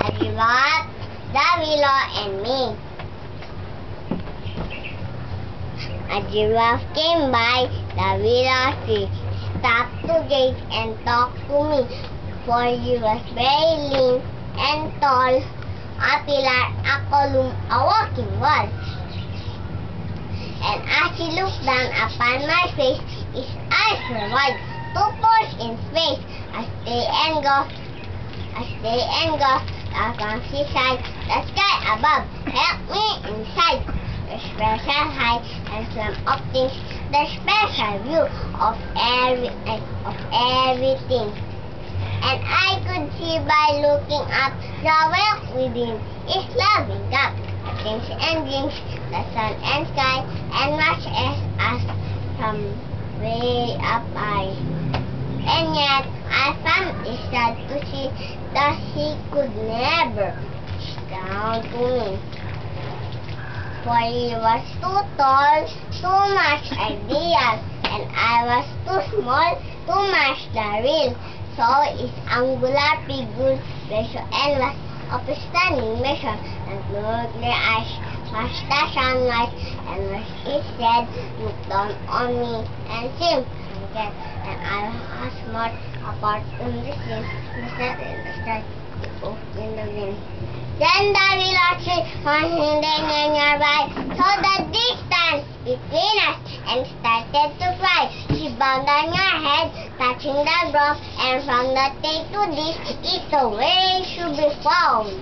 a giraffe, the willow, and me. A giraffe came by the willow tree, stopped to gaze and talked to me, for he was very lean and tall, a pillar, a column, a walking wall. And as he looked down upon my face, his eyes were wide, 2 pores in space, as they engulfed the countryside, the sky above, help me inside. The special height and some of things, the special view of everything. And I could see by looking up, the wealth within is loving God, the things and drinks, the sun and sky, and much as from way up high. And yet I found it sad to see that he could never reach down to me, for he was too tall, too much ideal, and I was too small, too much the real. So his angular figure ratio and was of a stunning measure, and blue clear eyes matched the sunlight, and when he said, look down on me, and seemed to forget, and I was more apart in the scene, the set in the sky, the oak in the wind. Then the willow tree was hidden nearby, so the distance between us, and started to cry. She bowed down her head, touching the ground, and from the day to this is the way to be found.